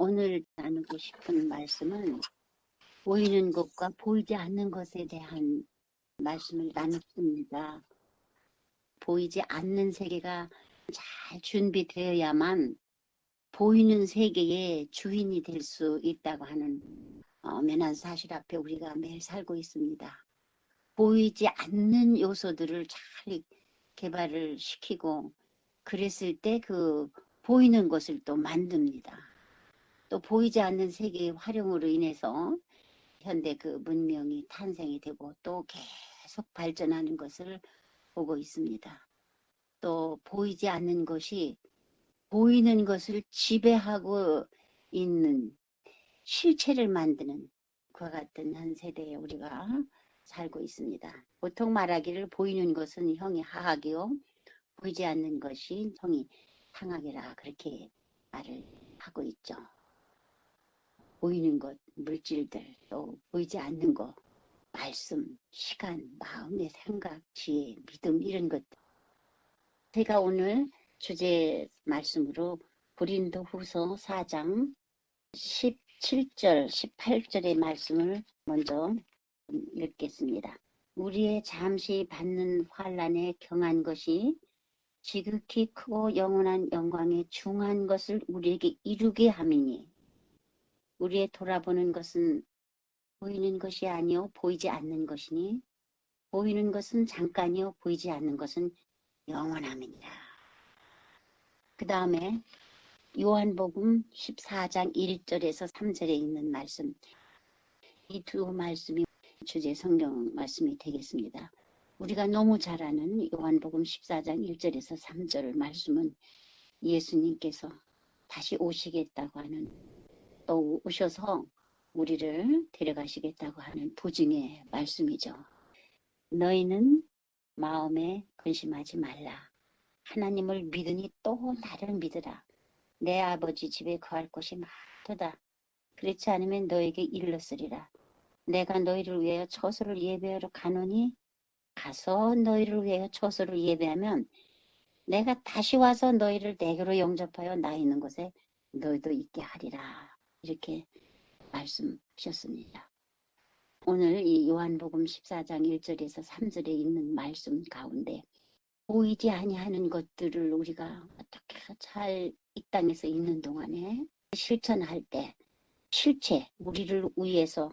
오늘 나누고 싶은 말씀은 보이는 것과 보이지 않는 것에 대한 말씀을 나눴습니다. 보이지 않는 세계가 잘 준비되어야만 보이는 세계의 주인이 될 수 있다고 하는 엄연한 사실 앞에 우리가 매일 살고 있습니다. 보이지 않는 요소들을 잘 개발을 시키고 그랬을 때 그 보이는 것을 또 만듭니다. 또 보이지 않는 세계의 활용으로 인해서 현대 그 문명이 탄생이 되고 또 계속 발전하는 것을 보고 있습니다. 또 보이지 않는 것이 보이는 것을 지배하고 있는 실체를 만드는 그와 같은 한 세대에 우리가 살고 있습니다. 보통 말하기를 보이는 것은 형이 하악이요 보이지 않는 것이 형이 상악이라 그렇게 말을 하고 있죠. 보이는 것, 물질들, 또 보이지 않는 것, 말씀, 시간, 마음의 생각, 지혜, 믿음 이런 것들. 제가 오늘 주제 말씀으로 고린도후서 4장 17절, 18절의 말씀을 먼저 읽겠습니다. 우리의 잠시 받는 환난에 경한 것이 지극히 크고 영원한 영광에 중한 것을 우리에게 이루게 함이니 우리의 돌아보는 것은 보이는 것이 아니요 보이지 않는 것이니 보이는 것은 잠깐이요 보이지 않는 것은 영원함이니라. 그 다음에 요한복음 14장 1절에서 3절에 있는 말씀, 이 두 말씀이 주제 성경 말씀이 되겠습니다. 우리가 너무 잘 아는 요한복음 14장 1절에서 3절 말씀은 예수님께서 다시 오시겠다고 하는, 또 오셔서 우리를 데려가시겠다고 하는 보증의 말씀이죠. 너희는 마음에 근심하지 말라. 하나님을 믿으니 또 나를 믿으라. 내 아버지 집에 거할 곳이 많도다. 그렇지 않으면 너에게 일렀으리라. 내가 너희를 위하여 처소를 예배하러 가노니 가서 너희를 위하여 처소를 예배하면 내가 다시 와서 너희를 내게로 영접하여 나 있는 곳에 너희도 있게 하리라. 이렇게 말씀하셨습니다. 오늘 이 요한복음 14장 1절에서 3절에 있는 말씀 가운데 보이지 아니하는 것들을 우리가 어떻게 잘 이 땅에서 있는 동안에 실천할 때 실체, 우리를 위해서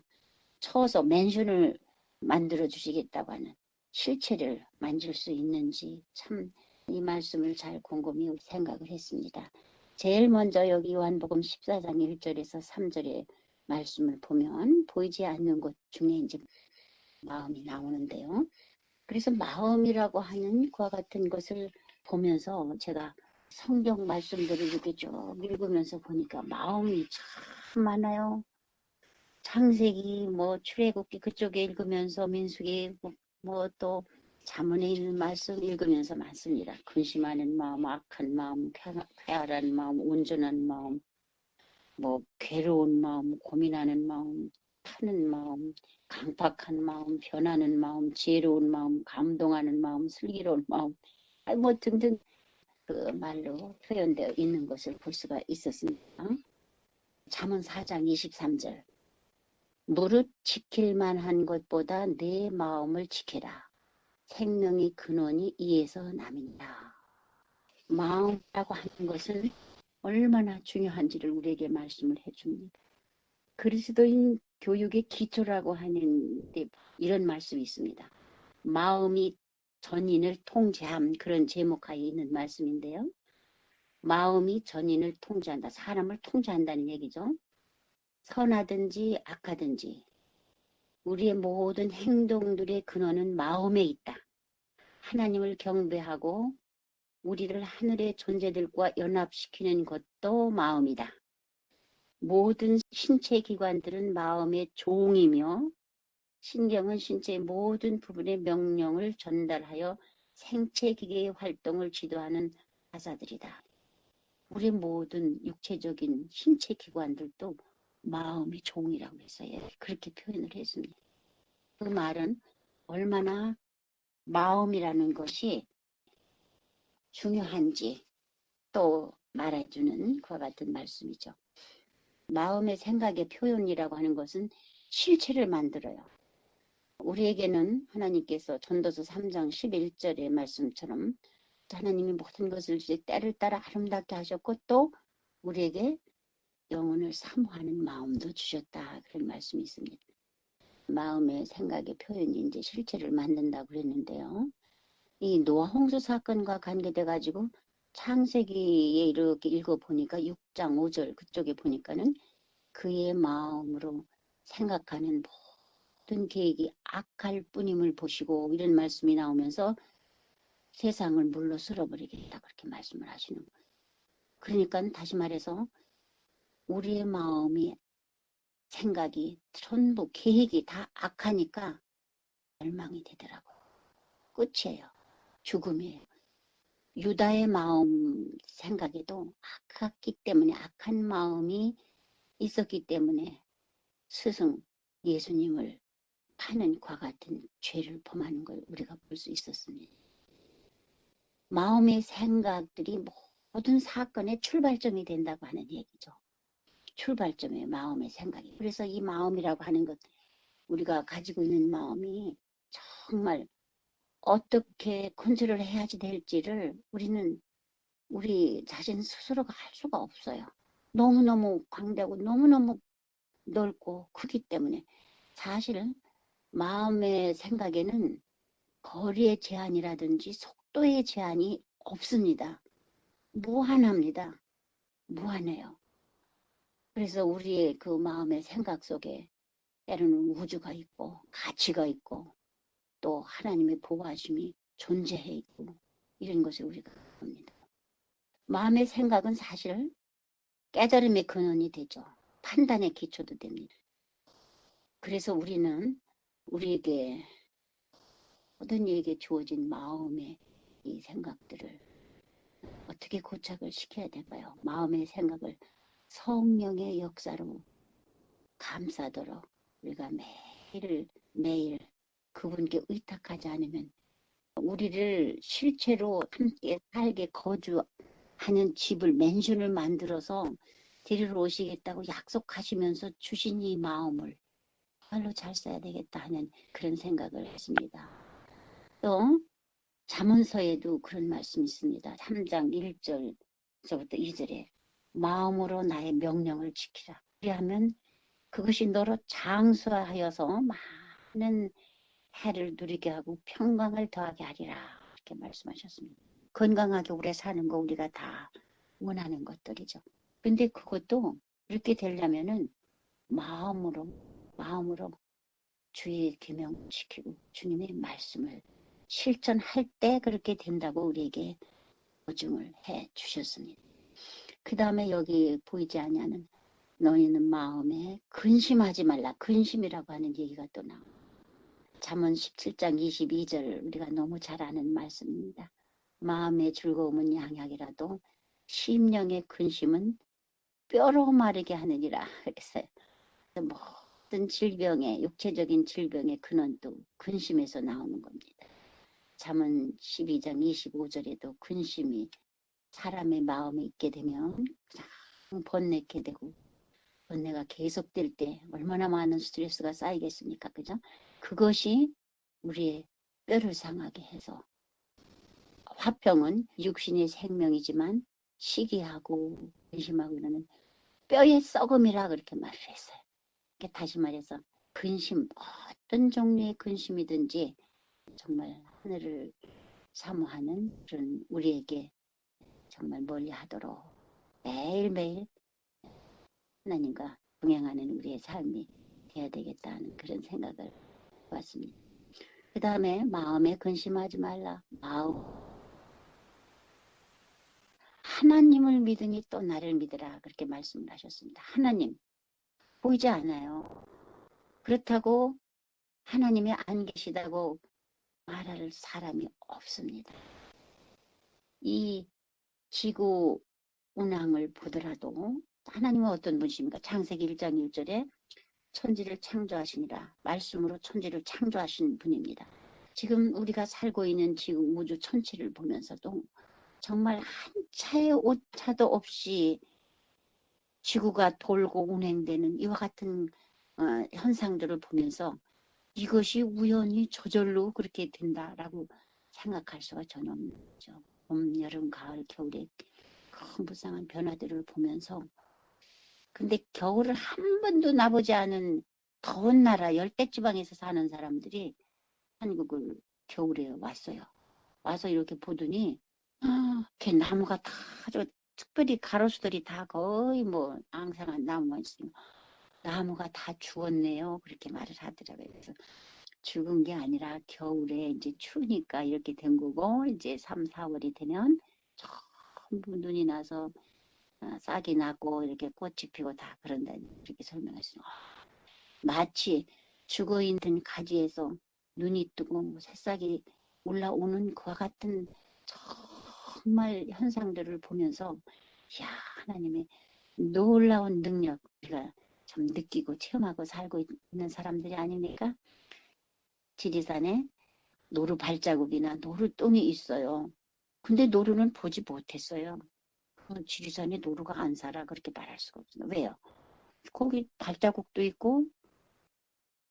쳐서 맨션을 만들어 주시겠다고 하는 실체를 만질 수 있는지 참 이 말씀을 잘 곰곰이 생각을 했습니다. 제일 먼저 여기 요한복음 14장 1절에서 3절의 말씀을 보면 보이지 않는 것 중에 이제 마음이 나오는데요. 그래서 마음이라고 하는 그와 같은 것을 보면서 제가 성경 말씀들을 이렇게 쭉 읽으면서 보니까 마음이 참 많아요. 창세기, 출애굽기 그쪽에 읽으면서 민수기, 또 자문에 있는 말씀 읽으면서 많습니다. 근심하는 마음, 악한 마음, 쾌활한 마음, 온전한 마음, 괴로운 마음, 고민하는 마음, 타는 마음, 강팍한 마음, 변하는 마음, 지혜로운 마음, 감동하는 마음, 슬기로운 마음, 등등 그 말로 표현되어 있는 것을 볼 수가 있었습니다. 잠언 4장 23절 무릇 지킬 만한 것보다 내 마음을 지켜라. 생명의 근원이 이에서 남인다. 마음이라고 하는 것은 얼마나 중요한지를 우리에게 말씀을 해줍니다. 그리스도인 교육의 기초라고 하는 데 이런 말씀이 있습니다. 마음이 전인을 통제함, 그런 제목하에 있는 말씀인데요. 마음이 전인을 통제한다. 사람을 통제한다는 얘기죠. 선하든지 악하든지 우리의 모든 행동들의 근원은 마음에 있다. 하나님을 경배하고 우리를 하늘의 존재들과 연합시키는 것도 마음이다. 모든 신체 기관들은 마음의 종이며 신경은 신체의 모든 부분의 명령을 전달하여 생체 기계의 활동을 지도하는 하사들이다. 우리 모든 육체적인 신체 기관들도 마음이 종이라고 해서 그렇게 표현을 했습니다. 그 말은 얼마나 마음이라는 것이 중요한지 또 말해주는 그와 같은 말씀이죠. 마음의 생각의 표현이라고 하는 것은 실체를 만들어요. 우리에게는 하나님께서 전도서 3장 11절의 말씀처럼 하나님이 모든 것을 이제 때를 따라 아름답게 하셨고 또 우리에게 영혼을 사모하는 마음도 주셨다. 그런 말씀이 있습니다. 마음의 생각의 표현이 이제 실체를 만든다고 그랬는데요. 이 노아 홍수 사건과 관계돼 가지고 창세기에 이렇게 읽어보니까 6장 5절 그쪽에 보니까는 그의 마음으로 생각하는 모든 계획이 악할 뿐임을 보시고 이런 말씀이 나오면서 세상을 물로 쓸어버리겠다 그렇게 말씀을 하시는 거예요. 그러니까 다시 말해서 우리의 마음이 생각이 전부 계획이 다 악하니까 멸망이 되더라고요. 끝이에요. 죽음이에요. 유다의 마음 생각에도 악했기 때문에 악한 마음이 있었기 때문에 스승 예수님을 파는 과 같은 죄를 범하는 걸 우리가 볼 수 있었습니다. 마음의 생각들이 모든 사건의 출발점이 된다고 하는 얘기죠. 출발점이에요. 마음의 생각이. 그래서 이 마음이라고 하는 것 우리가 가지고 있는 마음이 정말 어떻게 컨트롤 해야지 될지를 우리는 우리 자신 스스로가 할 수가 없어요. 너무너무 광대하고 너무너무 넓고 크기 때문에 사실 마음의 생각에는 거리의 제한이라든지 속도의 제한이 없습니다. 무한합니다. 무한해요. 그래서 우리의 그 마음의 생각 속에 때로는 우주가 있고 가치가 있고 또 하나님의 보호하심이 존재해 있고 이런 것을 우리가 봅니다. 마음의 생각은 사실 깨달음의 근원이 되죠. 판단의 기초도 됩니다. 그래서 우리는 우리에게 모든 이에게 주어진 마음의 이 생각들을 어떻게 고착을 시켜야 될까요? 마음의 생각을 성령의 역사로 감싸도록 우리가 매일 그분께 의탁하지 않으면 우리를 실체로 함께 살게 거주하는 집을 맨션을 만들어서 데리러 오시겠다고 약속하시면서 주신 이 마음을 정말로 잘 써야 되겠다 하는 그런 생각을 했습니다. 또 잠언서에도 그런 말씀이 있습니다. 3장 1절서부터 2절에 마음으로 나의 명령을 지키라. 그리하면 그것이 너로 장수하여서 많은 해를 누리게 하고 평강을 더하게 하리라. 이렇게 말씀하셨습니다. 건강하게 오래 사는 거 우리가 다 원하는 것들이죠. 근데 그것도 그렇게 되려면은 마음으로 주의 계명 지키고 주님의 말씀을 실천할 때 그렇게 된다고 우리에게 보증을 해 주셨습니다. 그 다음에 여기 보이지 않냐는 너희는 마음에 근심하지 말라. 근심이라고 하는 얘기가 또 나옵니다. 잠언 17장 22절 우리가 너무 잘 아는 말씀입니다. 마음의 즐거움은 양약이라도 심령의 근심은 뼈로 마르게 하느니라 그랬어요. 모든 질병의 육체적인 질병의 근원도 근심에서 나오는 겁니다. 잠언 12장 25절에도 근심이 사람의 마음에 있게 되면 번뇌게 되고 번뇌가 계속될 때 얼마나 많은 스트레스가 쌓이겠습니까? 그죠? 그것이 우리의 뼈를 상하게 해서 화병은 육신의 생명이지만 시기하고 근심하고 이러는 뼈의 썩음이라 그렇게 말을 했어요. 다시 말해서 근심, 어떤 종류의 근심이든지 정말 하늘을 사모하는 그런 우리에게 정말 멀리하도록 매일매일 하나님과 동행하는 우리의 삶이 되어야 되겠다는 그런 생각을 해봤습니다. 그 다음에 마음에 근심하지 말라. 하나님을 믿으니 또 나를 믿으라 그렇게 말씀을 하셨습니다. 하나님 보이지 않아요. 그렇다고 하나님이 안 계시다고 말할 사람이 없습니다. 이 지구 운항을 보더라도 하나님은 어떤 분이십니까? 창세기 1장 1절에 천지를 창조하시니라. 말씀으로 천지를 창조하신 분입니다. 지금 우리가 살고 있는 지금 우주 천체를 보면서도 정말 한 차의 오차도 없이 지구가 돌고 운행되는 이와 같은 현상들을 보면서 이것이 우연히 저절로 그렇게 된다라고 생각할 수가 전혀 없는 거죠. 봄, 여름, 가을, 겨울의 큰 불쌍한 변화들을 보면서 근데 겨울을 한 번도 나보지 않은 더운 나라 열대지방에서 사는 사람들이 한국을 겨울에 왔어요. 와서 이렇게 보더니 이렇게 나무가 다 특별히 가로수들이 다 거의 뭐 앙상한 나무가 있으면 나무가 다 죽었네요. 그렇게 말을 하더라고요. 그래서 죽은 게 아니라 겨울에 이제 추우니까 이렇게 된 거고 이제 3, 4월이 되면 전부 눈이 나서 싹이 나고 이렇게 꽃이 피고 다 그런다 이렇게 설명했어요. 마치 죽어있는 가지에서 눈이 뜨고 새싹이 올라오는 그와 같은 정말 현상들을 보면서 야 하나님의 놀라운 능력 우리가 참 느끼고 체험하고 살고 있는 사람들이 아닙니까? 지리산에 노루 발자국이나 노루똥이 있어요. 근데 노루는 보지 못했어요. 지리산에 노루가 안 살아 그렇게 말할 수가 없어요. 왜요? 거기 발자국도 있고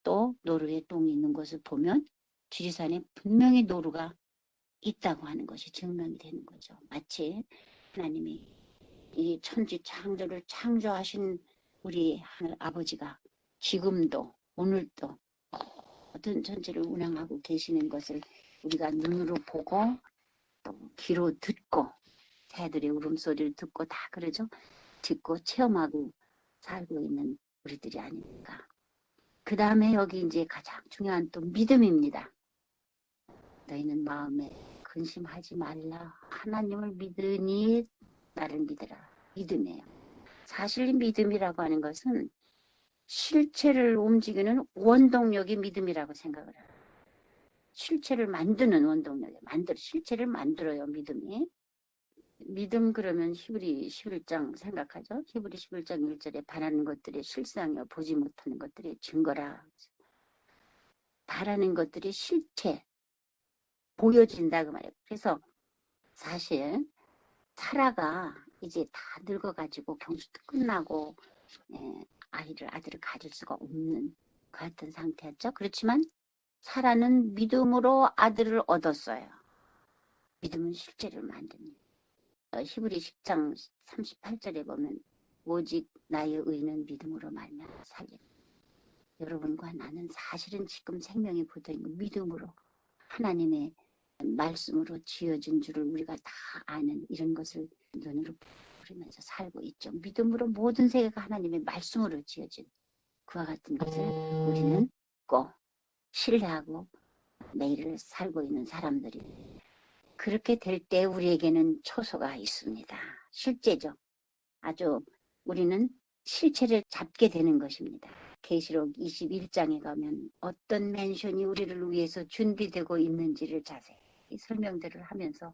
또 노루의 똥이 있는 것을 보면 지리산에 분명히 노루가 있다고 하는 것이 증명이 되는 거죠. 마치 하나님이 이 천지 창조를 창조하신 우리 하늘 아버지가 지금도 오늘도 모든 천지를 운영하고 계시는 것을 우리가 눈으로 보고 또 귀로 듣고 새들의 울음소리를 듣고 다 그러죠. 듣고 체험하고 살고 있는 우리들이 아닙니까? 그 다음에 여기 이제 가장 중요한 또 믿음입니다. 너희는 마음에 근심하지 말라. 하나님을 믿으니 나를 믿으라. 믿음이에요. 사실 믿음이라고 하는 것은 실체를 움직이는 원동력이 믿음이라고 생각을 해요. 실체를 만드는 원동력이에요. 실체를 만들어요. 믿음이. 믿음 그러면 히브리 11장 생각하죠. 히브리 11장 1절에 바라는 것들이 실상이요 보지 못하는 것들이 증거라. 바라는 것들이 실체 보여진다 그 말이에요. 그래서 사실 사라가 이제 다 늙어가지고 경수도 끝나고 아들을 가질 수가 없는 그 같은 상태였죠. 그렇지만 사라는 믿음으로 아들을 얻었어요. 믿음은 실제를 만듭니다. 히브리 10장 38절에 보면 오직 나의 의는 믿음으로 말미암아 살리라. 여러분과 나는 사실은 지금 생명이 붙어있는 믿음으로 하나님의 말씀으로 지어진 줄을 우리가 다 아는 이런 것을 눈으로 보면서 살고 있죠. 믿음으로 모든 세계가 하나님의 말씀으로 지어진 그와 같은 것을 우리는 믿고 신뢰하고 매일을 살고 있는 사람들이 그렇게 될 때 우리에게는 초소가 있습니다. 실제죠. 아주 우리는 실체를 잡게 되는 것입니다. 계시록 21장에 가면 어떤 맨션이 우리를 위해서 준비되고 있는지를 자세히 설명들을 하면서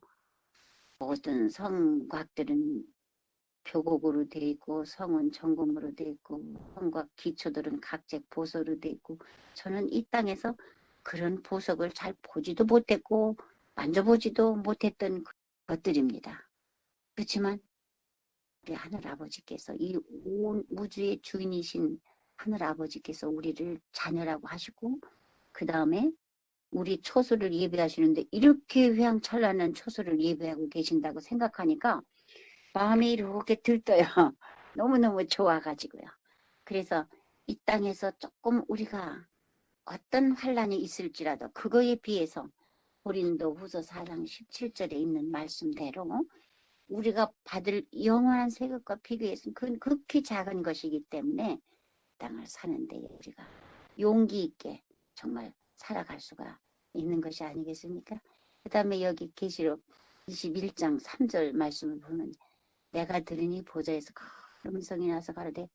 모든 성곽들은 표곡으로 되어 있고 성은 정금으로 되어 있고 성곽 기초들은 각색 보석으로 되어 있고 저는 이 땅에서 그런 보석을 잘 보지도 못했고 만져보지도 못했던 것들입니다. 그렇지만 우리 하늘아버지께서 이 온 우주의 주인이신 하늘아버지께서 우리를 자녀라고 하시고 그 다음에 우리 초소를 예배하시는데 이렇게 휘황찬란한 초소를 예배하고 계신다고 생각하니까 마음이 이렇게 들떠요. 너무너무 좋아가지고요. 그래서 이 땅에서 조금 우리가 어떤 환란이 있을지라도 그거에 비해서 고린도 후서 4장 17절에 있는 말씀대로 우리가 받을 영원한 세금과 비교해서는 그건 극히 작은 것이기 때문에 땅을 사는데 우리가 용기 있게 정말 살아갈 수가 있는 것이 아니겠습니까? 그 다음에 여기 계시록 21장 3절 말씀을 보면 내가 들으니 보좌에서 큰 음성이 나서 가로되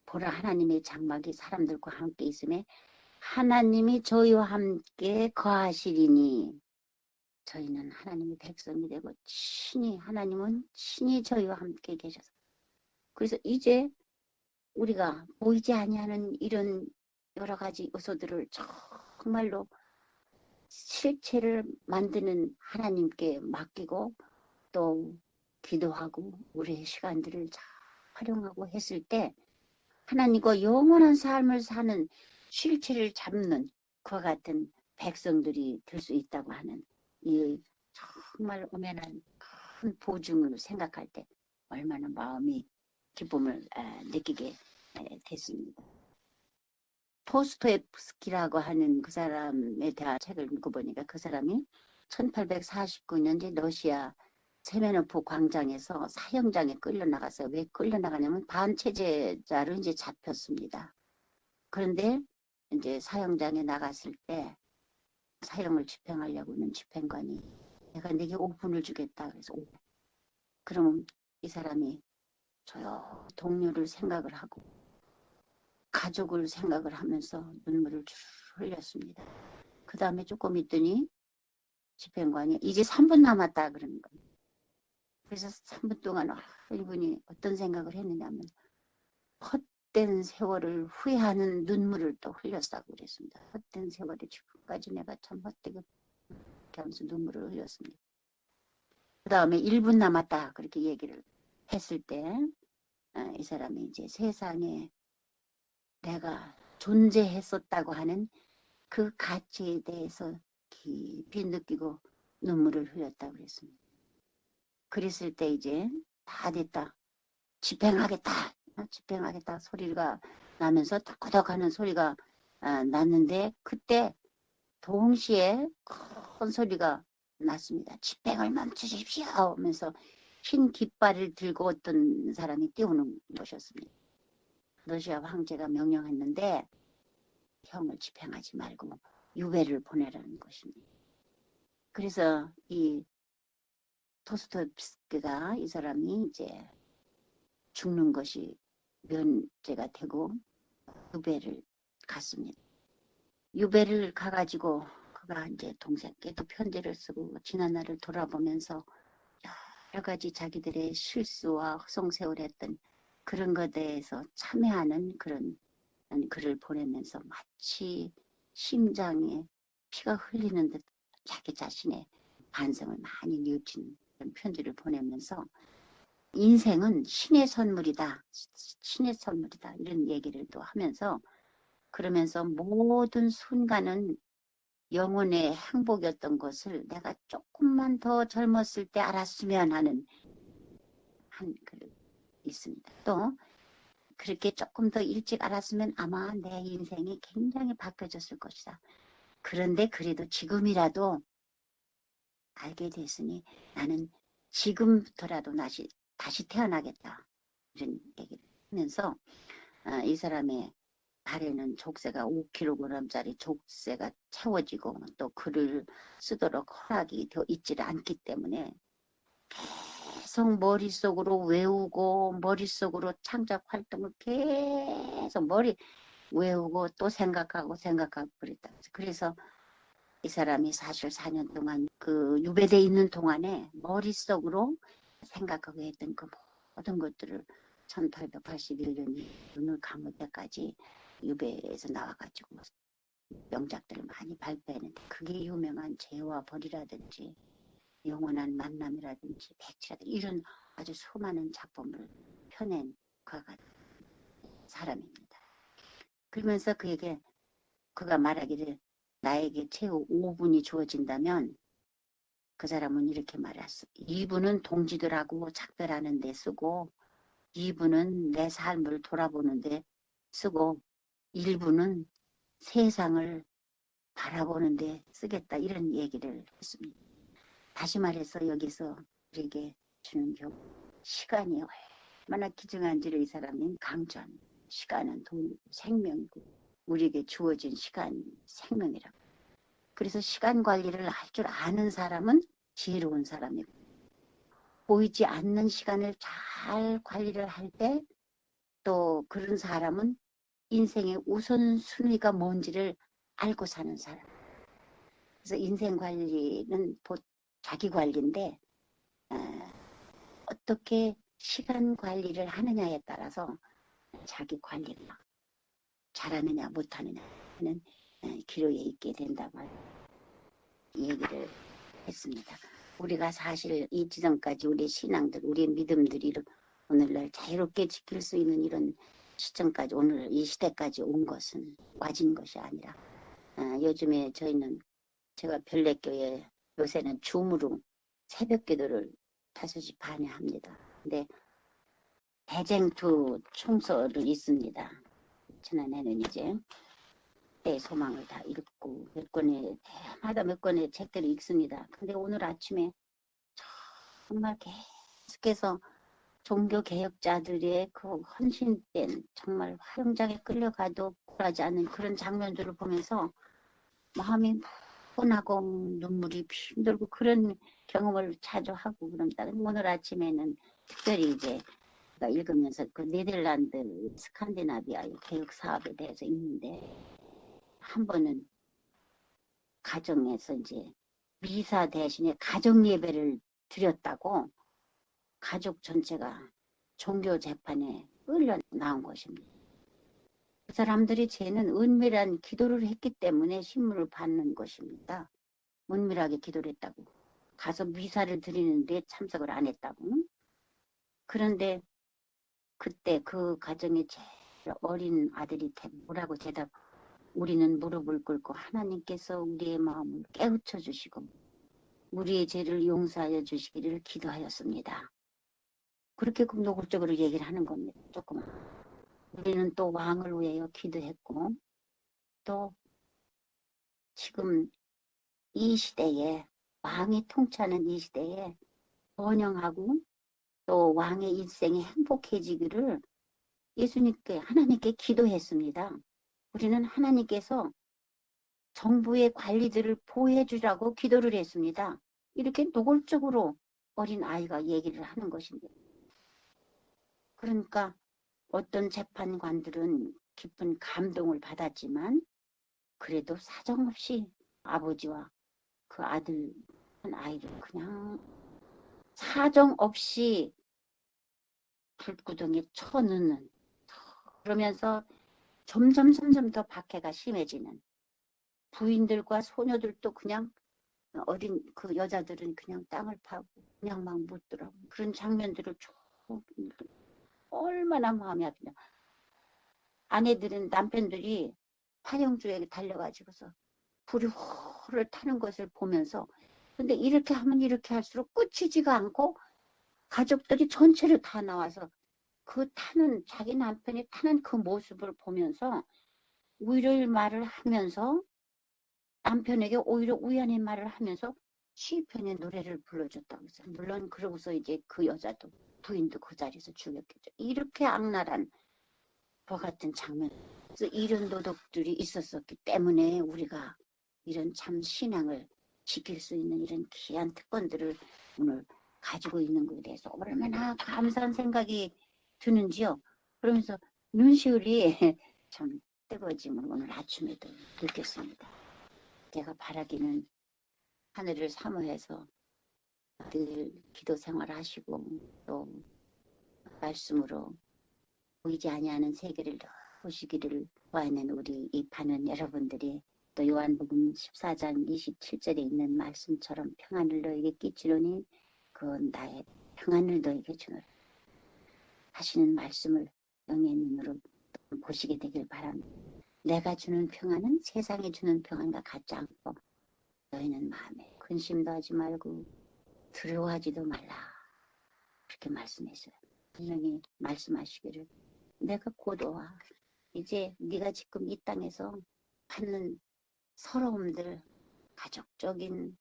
보라 하나님의 장막이 사람들과 함께 있음에 하나님이 저희와 함께 거하시리니 저희는 하나님의 백성이 되고 친히 하나님은 친히 저희와 함께 계셔서 그래서 이제 우리가 보이지 아니하는 이런 여러 가지 요소들을 정말로 실체를 만드는 하나님께 맡기고 또 기도하고 우리의 시간들을 잘 활용하고 했을 때 하나님과 영원한 삶을 사는 실체를 잡는 그와 같은 백성들이 될 수 있다고 하는 이 정말 엄연한 큰 보증을 생각할 때 얼마나 마음이 기쁨을 느끼게 됐습니다. 토스토옙스키라고 하는 그 사람에 대한 책을 읽어보니까 그 사람이 1849년에 러시아 세메노프 광장에서 사형장에 끌려나갔어요. 왜 끌려나가냐면 반체제자로 이제 잡혔습니다. 그런데 이제 사형장에 나갔을 때 사형을 집행하려고는 집행관이 내가 네게 5분을 주겠다. 그래서 5분. 그러면 이 사람이 저요 동료를 생각을 하고 가족을 생각을 하면서 눈물을 줄 흘렸습니다. 그 다음에 조금 있더니 집행관이 이제 3분 남았다 그러는 거예요. 그래서 3분 동안 이분이 어떤 생각을 했느냐면 헛된 세월을 후회하는 눈물을 또 흘렸다고 그랬습니다. 헛된 세월이 지금까지 내가 참 헛되게 하면서 눈물을 흘렸습니다. 그 다음에 1분 남았다 그렇게 얘기를 했을 때 이 사람이 이제 세상에 내가 존재했었다고 하는 그 가치에 대해서 깊이 느끼고 눈물을 흘렸다고 그랬습니다. 그랬을 때 이제 다 됐다. 집행하겠다. 집행하겠다 소리가 나면서 덕덕 하는 소리가 났는데 그때 동시에 큰 소리가 났습니다. 집행을 멈추십시오 하면서 흰 깃발을 들고 어떤 사람이 뛰어오는 것이었습니다. 러시아 황제가 명령했는데 형을 집행하지 말고 유배를 보내라는 것입니다. 그래서 이 토스토옙스키가 이 사람이 이제 죽는 것이 면제가 되고 유배를 갔습니다. 유배를 가가지고 그가 이제 동생께도 편지를 쓰고 지난 날을 돌아보면서 여러 가지 자기들의 실수와 허송세월 했던 그런 것에 대해서 참회하는 그런 글을 보내면서 마치 심장에 피가 흘리는 듯 자기 자신의 반성을 많이 뉘우친 그런 편지를 보내면서 인생은 신의 선물이다. 신의 선물이다. 이런 얘기를 또 하면서 그러면서 모든 순간은 영혼의 행복이었던 것을 내가 조금만 더 젊었을 때 알았으면 하는 한 글 있습니다. 또 그렇게 조금 더 일찍 알았으면 아마 내 인생이 굉장히 바뀌어졌을 것이다. 그런데 그래도 지금이라도 알게 됐으니 나는 지금부터라도 다시 태어나겠다. 이런 얘기를 하면서 이 사람의 발에는 족쇄가 5kg짜리 족쇄가 채워지고 또 글을 쓰도록 허락이 되어 있지 않기 때문에 계속 머릿속으로 외우고 머릿속으로 창작 활동을 계속 외우고 또 생각하고 그랬다. 그래서 이 사람이 사실 4년 동안 그 유배돼 있는 동안에 머릿속으로 생각하고 했던 그 모든 것들을 1881년에 눈을 감을 때까지 유배에서 나와가지고 명작들을 많이 발표했는데 그게 유명한 죄와 벌이라든지 영원한 만남이라든지 백지라든지 이런 아주 수많은 작품을 펴낸 그와 같은 사람입니다. 그러면서 그가 말하기를 나에게 최후 5분이 주어진다면 그 사람은 이렇게 말했어. 2분은 동지들하고 작별하는 데 쓰고 2분은 내 삶을 돌아보는 데 쓰고 1분은 세상을 바라보는 데 쓰겠다 이런 얘기를 했습니다. 다시 말해서 여기서 우리에게 주는 교훈 시간이 얼마나 귀중한지를 이 사람은 강조합니다. 시간은 돈, 생명이고 우리에게 주어진 시간, 생명이라고. 그래서 시간 관리를 할 줄 아는 사람은 지혜로운 사람이고 보이지 않는 시간을 잘 관리를 할 때 또 그런 사람은 인생의 우선순위가 뭔지를 알고 사는 사람. 그래서 인생 관리는 자기 관리인데 어떻게 시간 관리를 하느냐에 따라서 자기 관리를 잘하느냐 못하느냐 하는 기로에 있게 된다고 얘기를 했습니다. 우리가 사실 이 지점까지 우리 신앙들, 우리 믿음들이 오늘날 자유롭게 지킬 수 있는 이런 시점까지, 오늘 이 시대까지 온 것은 와진 것이 아니라, 요즘에 제가 별내교회 요새는 줌으로 새벽 기도를 5시 반에 합니다. 근데 대쟁투 총서를 읽습니다. 지난해는 이제 때 소망을 다 읽고 해마다 몇 권의 책들을 읽습니다. 근데 오늘 아침에 정말 계속해서 종교 개혁자들의 그 헌신된 정말 화영장에 끌려가도 굴하지 않는 그런 장면들을 보면서 마음이 푸근하고 눈물이 힘들고 그런 경험을 자주 하고 그럽니다. 오늘 아침에는 특별히 이제 읽으면서 그 네덜란드 스칸디나비아의 개혁 사업에 대해서 읽는데, 한 번은 가정에서 이제 미사 대신에 가정 예배를 드렸다고 가족 전체가 종교 재판에 끌려 나온 것입니다. 그 사람들이 죄는 은밀한 기도를 했기 때문에 신문을 받는 것입니다. 은밀하게 기도를 했다고. 가서 미사를 드리는데 참석을 안 했다고. 그런데 그때 그 가정의 제일 어린 아들이 뭐라고 우리는 무릎을 꿇고 하나님께서 우리의 마음을 깨우쳐 주시고 우리의 죄를 용서하여 주시기를 기도하였습니다. 그렇게 노골적으로 얘기를 하는 겁니다. 조금. 우리는 또 왕을 위하여 기도했고, 또 지금 이 시대에, 왕이 통치하는 이 시대에 번영하고 또 왕의 일생이 행복해지기를 하나님께 기도했습니다. 우리는 하나님께서 정부의 관리들을 보호해 주라고 기도를 했습니다. 이렇게 노골적으로 어린 아이가 얘기를 하는 것입니다. 그러니까 어떤 재판관들은 깊은 감동을 받았지만 그래도 사정없이 아버지와 그 아들 한 아이를 그냥 사정없이 불구덩이에 쳐넣는, 그러면서 점점 더 박해가 심해지는, 부인들과 소녀들도 그냥 어린 그 여자들은 그냥 땅을 파고 그냥 막 묻더라고. 그런 장면들을 쭉 얼마나 마음이 아프냐. 남편들이 파형주에 달려가지고서 불이 호를 타는 것을 보면서, 근데 이렇게 하면 이렇게 할수록 끝이지가 않고 가족들이 전체로 다 나와서 자기 남편이 타는 그 모습을 보면서 위로의 말을 하면서, 남편에게 오히려 위안의 말을 하면서 시편의 노래를 불러줬다고 했어요. 물론 그러고서 이제 그 여자도 부인도 그 자리에서 죽였겠죠. 이렇게 악랄한 저 같은 장면, 이런 도덕들이 있었기 때문에 우리가 이런 참 신앙을 지킬 수 있는 이런 귀한 특권들을 오늘 가지고 있는 것에 대해서 얼마나 감사한 생각이 드는지요. 그러면서 눈시울이 참 뜨거워짐을 오늘 아침에도 느꼈습니다. 제가 바라기는 하늘을 사모해서 늘 기도 생활을 하시고 또 말씀으로 보이지 아니하는 세계를 보시기를 구하는 우리 이 반은 여러분들이 또 요한복음 14장 27절에 있는 말씀처럼 평안을 너에게 끼치노니 그건 나의 평안을 너에게 주노라 하시는 말씀을 영의 눈으로 보시게 되길 바랍니다. 내가 주는 평안은 세상이 주는 평안과 같지 않고 너희는 마음에 근심도 하지 말고 두려워하지도 말라 그렇게 말씀했어요. 분명히 말씀하시기를 내가 곧 와. 이제 네가 지금 이 땅에서 받는 서러움들, 가족적인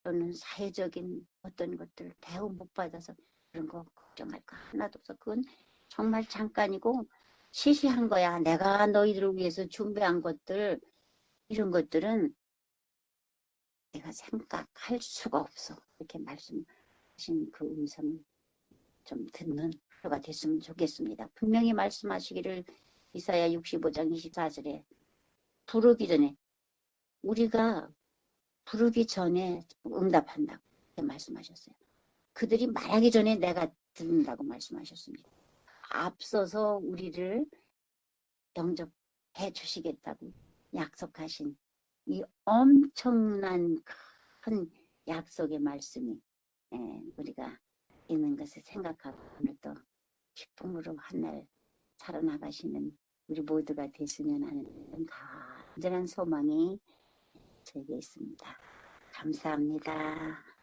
또는 사회적인 어떤 것들 대우 못 받아서 그런 거 걱정할 거 하나도 없어. 그건 정말 잠깐이고 시시한 거야. 내가 너희들을 위해서 준비한 것들, 이런 것들은 내가 생각할 수가 없어. 이렇게 말씀하신 그 음성을 좀 듣는 하루가 됐으면 좋겠습니다. 분명히 말씀하시기를 이사야 65장 24절에 부르기 전에, 우리가 부르기 전에 응답한다고 말씀하셨어요. 그들이 말하기 전에 내가 듣는다고 말씀하셨습니다. 앞서서 우리를 영접해 주시겠다고 약속하신 이 엄청난 큰 약속의 말씀이 우리가 있는 것을 생각하고 오늘 또 기쁨으로 한 날 살아나가시는 우리 모두가 됐으면 하는 간절한 소망이 저에게 있습니다. 감사합니다.